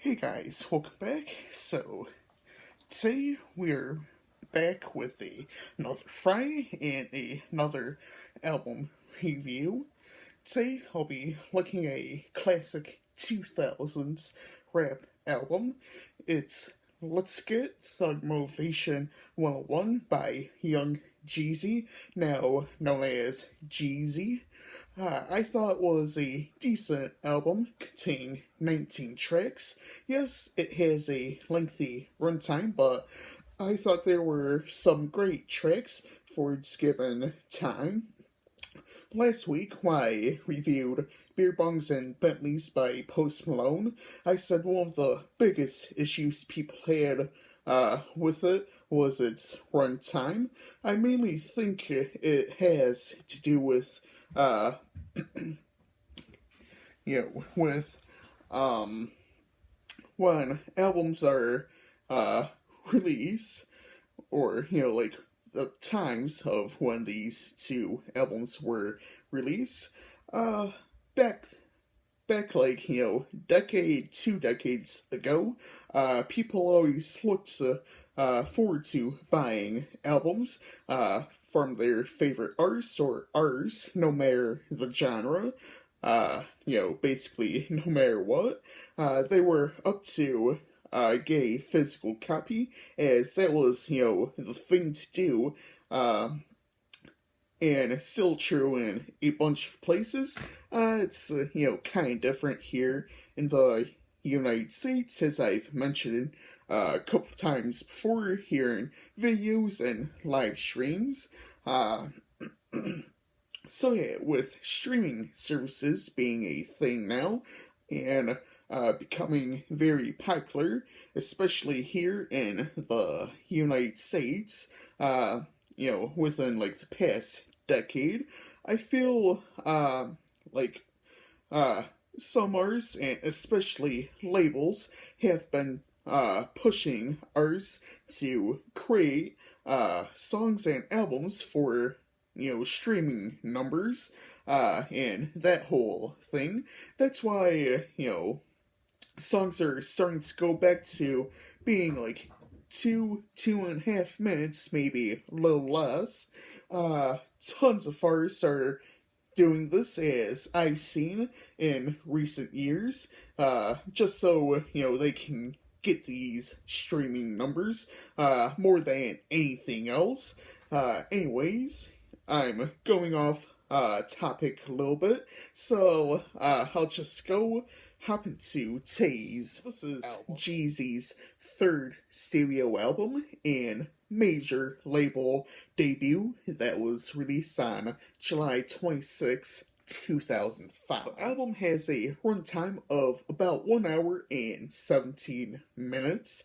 Hey guys, welcome back. So, today we're back with another Friday and another album review. Today I'll be looking at a classic 2000s rap album. It's Let's Get Thug Motivation 101 by Young Jeezy, now known as Jeezy. I thought it was a decent album containing 19 tracks. Yes, it has a lengthy runtime, but I thought there were some great tracks for its given time. Last week, when I reviewed Beer Bongs and Bentleys by Post Malone, I said one of the biggest issues people had with it was its runtime. I mainly think it has to do with, with when albums are released, or, like the times of when these two albums were released, back like, two decades ago, people always looked forward to buying albums from their favorite artists or artists, no matter the genre. Basically, no matter what, they were up to get a physical copy, as that was, the thing to do, and still true in a bunch of places. It's, kind of different here in the United States, as I've mentioned a couple times before here in videos and live streams. So yeah, with streaming services being a thing now, and becoming very popular, especially here in the United States, within like the past decade, I feel like some artists, and especially labels, have been pushing artists to create songs and albums for streaming numbers, and that whole thing. That's why, songs are starting to go back to being like 2.5 minutes, maybe a little less. Tons of artists are doing this, as I've seen in recent years, just so, they can get these streaming numbers, more than anything else. Anyways, I'm going off topic a little bit, so I'll just go hop into Taze. This is Jeezy's third studio album and major label debut that was released on July 26, 2005. The album has a runtime of about 1 hour and 17 minutes.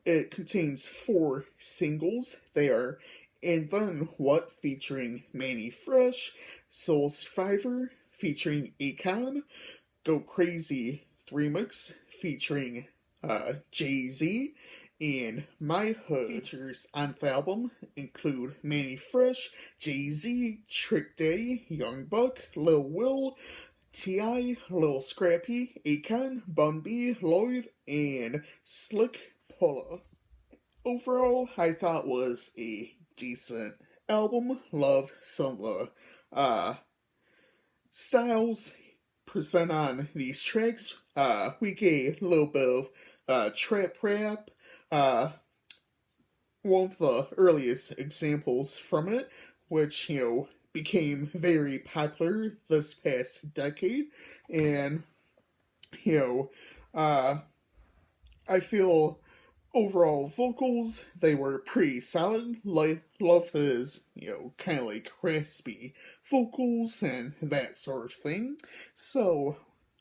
It contains 4 singles. They are And Then What featuring Manny Fresh, Soul Survivor featuring Akon, Go Crazy Remix featuring Jay-Z, and My Hood. Features on the album include Manny Fresh, Jay-Z, Trick Daddy, Young Buck, Lil Will, T.I., Lil Scrappy, Akon, Bun B, Lloyd, and Slick Pulla. Overall, I thought was a decent album. Loved some of the styles present on these tracks. We get a little bit of trap rap. One of the earliest examples from it, which, became very popular this past decade. And, I feel overall vocals, they were pretty solid. Loved his, kind of like raspy vocals and that sort of thing. So,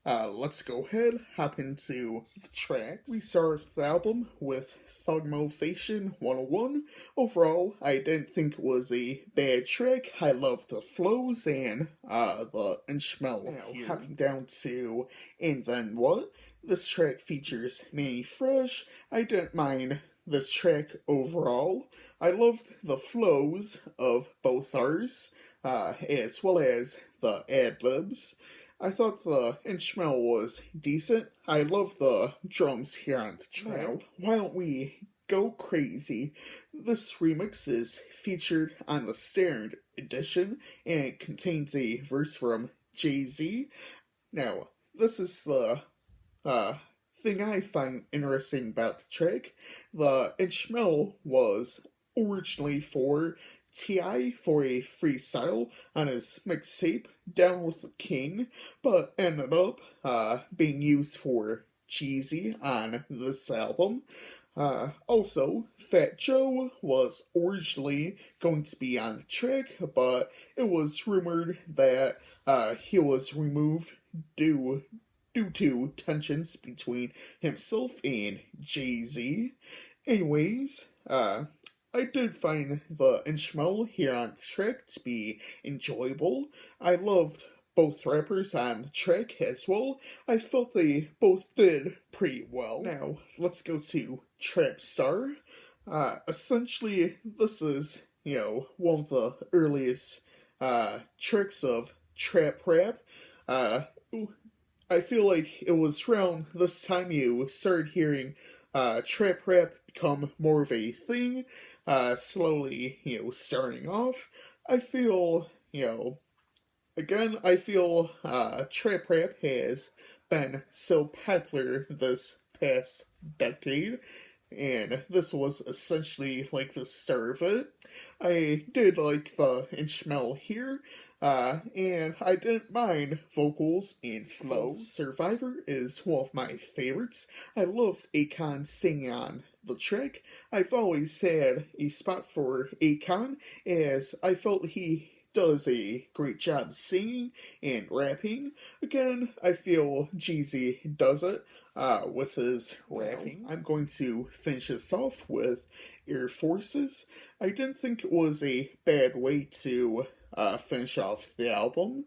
let's go ahead, hop into the tracks. We start with the album with Thug Motivation 101. Overall, I didn't think it was a bad track. I loved the flows and the instrumental. Now, hopping down to And Then What. This track features Manny Fresh. I didn't mind this track overall. I loved the flows of both artists, as well as the ad-libs. I thought the instrumental was decent. I love the drums here on the track. Now, why don't we go crazy? This remix is featured on the standard edition and it contains a verse from Jay-Z. Now, this is the uh, thing I find interesting about the track. The instrumental was originally for T.I. for a freestyle on his mixtape Down with the King, but ended up being used for Jeezy on this album. Also, Fat Joe was originally going to be on the track, but it was rumored that he was removed due to tensions between himself and Jay-Z. Anyways, I did find the instrumental here on the track to be enjoyable. I loved both rappers on the track as well. I felt they both did pretty well. Now, let's go to Trap Star. Essentially, this is, one of the earliest tracks of trap rap. I feel like it was around this time you started hearing trap rap become more of a thing, slowly, starting off. I feel, trap rap has been so popular this past decade, and this was essentially like the start of it. I did like the instrumental here, and I didn't mind vocals and flow. Survivor is one of my favorites. I loved Akon singing on the track. I've always had a spot for Akon, as I felt he does a great job singing and rapping. Again, I feel Jeezy does it with his rapping. I'm going to finish this off with Air Forces. I didn't think it was a bad way to finish off the album.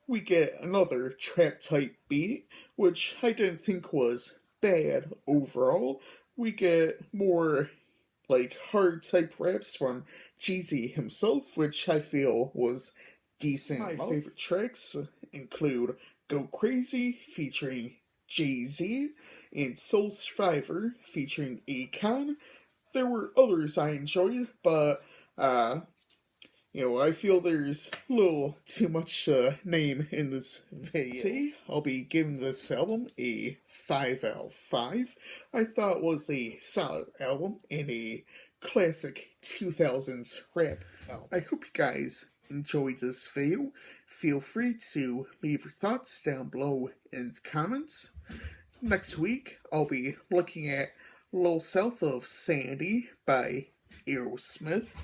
We get another trap type beat, which I didn't think was bad overall. We get more hard type raps from Jeezy himself, which I feel was decent. My favorite tracks include Go Crazy featuring Jay-Z and Soul Survivor featuring Akon. There were others I enjoyed, but I feel there's a little too much name in this video. I'll be giving this album a 5 out of 5. I thought it was a solid album and a classic 2000s rap album. I hope you guys enjoyed this video. Feel free to leave your thoughts down below in the comments. Next week, I'll be looking at Little South of Sandy by Aerosmith.